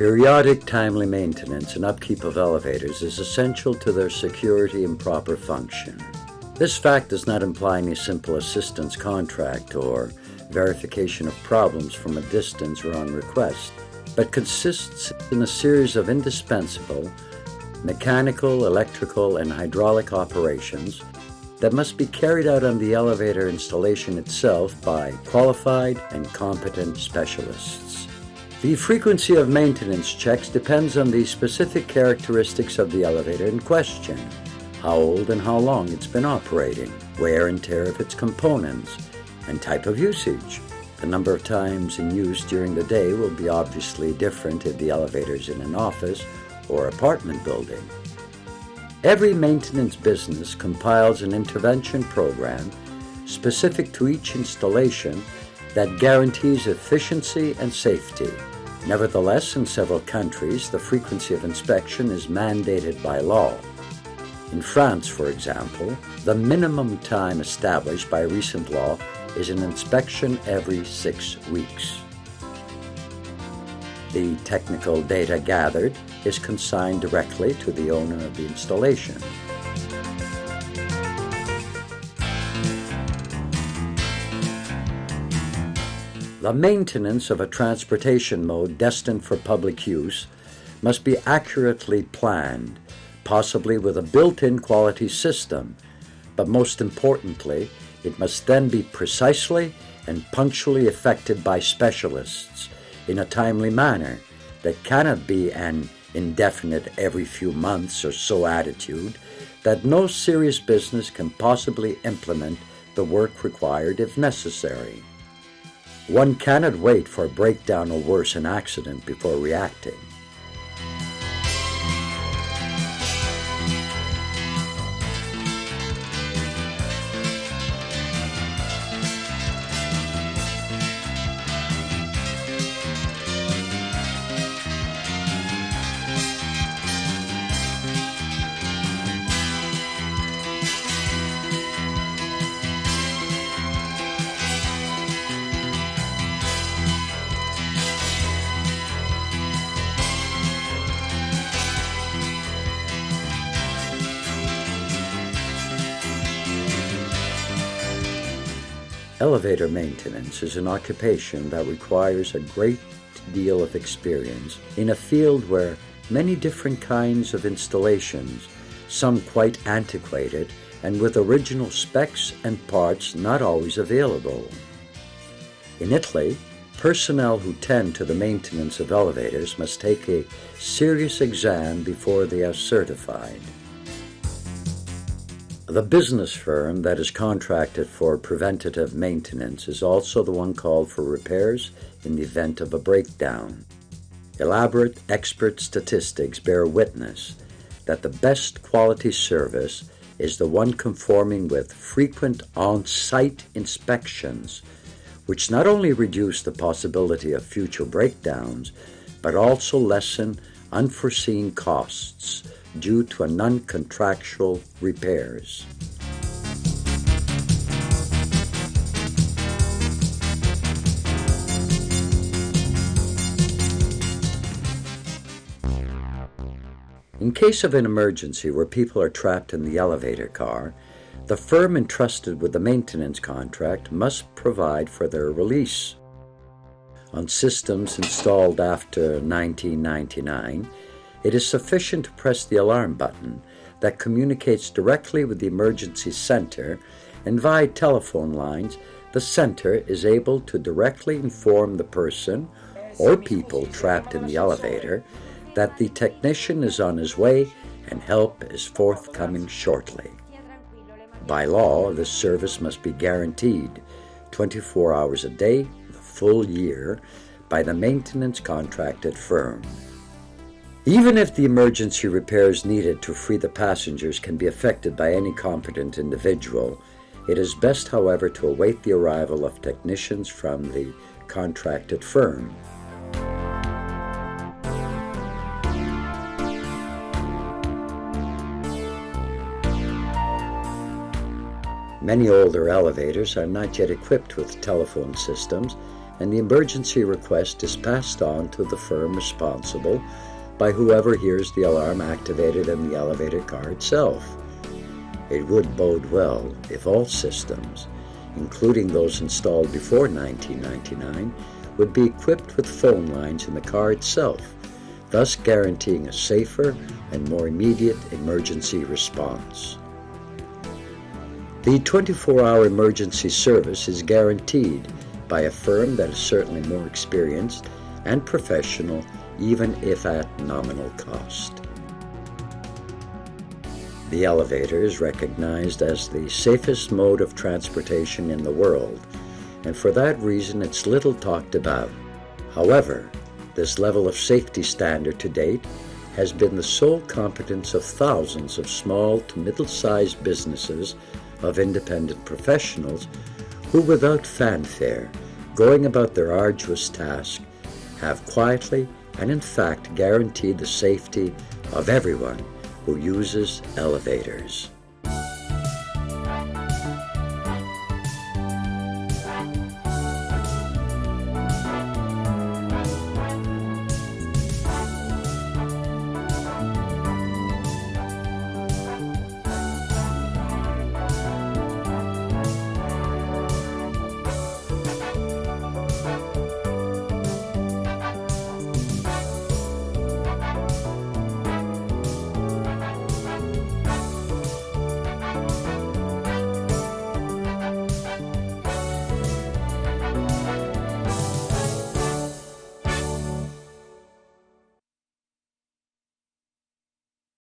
Periodic timely maintenance and upkeep of elevators is essential to their security and proper function. This fact does not imply any simple assistance contract or verification of problems from a distance or on request, but consists in a series of indispensable mechanical, electrical, and hydraulic operations that must be carried out on the elevator installation itself by qualified and competent specialists. The frequency of maintenance checks depends on the specific characteristics of the elevator in question, how old and how long it's been operating, wear and tear of its components, and type of usage. The number of times in use during the day will be obviously different if the elevator is in an office or apartment building. Every maintenance business compiles an intervention program specific to each installation that guarantees efficiency and safety. Nevertheless, in several countries, the frequency of inspection is mandated by law. In France, for example, the minimum time established by recent law is an inspection every 6 weeks. The technical data gathered is consigned directly to the owner of the installation. The maintenance of a transportation mode destined for public use must be accurately planned, possibly with a built-in quality system, but most importantly, it must then be precisely and punctually effected by specialists in a timely manner that cannot be an indefinite every few months or so attitude that no serious business can possibly implement the work required if necessary. One cannot wait for a breakdown or worse, an accident before reacting. Elevator maintenance is an occupation that requires a great deal of experience in a field where many different kinds of installations, some quite antiquated and with original specs and parts not always available. In Italy, personnel who tend to the maintenance of elevators must take a serious exam before they are certified. The business firm that is contracted for preventative maintenance is also the one called for repairs in the event of a breakdown. Elaborate expert statistics bear witness that the best quality service is the one conforming with frequent on-site inspections, which not only reduce the possibility of future breakdowns, but also lessen unforeseen costs due to non-contractual repairs. In case of an emergency where people are trapped in the elevator car, the firm entrusted with the maintenance contract must provide for their release. On systems installed after 1999, it is sufficient to press the alarm button that communicates directly with the emergency center, and via telephone lines, the center is able to directly inform the person or people trapped in the elevator that the technician is on his way and help is forthcoming shortly. By law, this service must be guaranteed 24 hours a day, the full year, by the maintenance contracted firm. Even if the emergency repairs needed to free the passengers can be effected by any competent individual, it is best, however, to await the arrival of technicians from the contracted firm. Many older elevators are not yet equipped with telephone systems, and the emergency request is passed on to the firm responsible by whoever hears the alarm activated in the elevator car itself. It would bode well if all systems, including those installed before 1999, would be equipped with phone lines in the car itself, thus guaranteeing a safer and more immediate emergency response. The 24-hour emergency service is guaranteed by a firm that is certainly more experienced and professional, even if at nominal cost. The elevator is recognized as the safest mode of transportation in the world, and for that reason it's little talked about. However, this level of safety standard to date has been the sole competence of thousands of small to middle-sized businesses of independent professionals who, without fanfare, going about their arduous task, have quietly and in fact guaranteed the safety of everyone who uses elevators.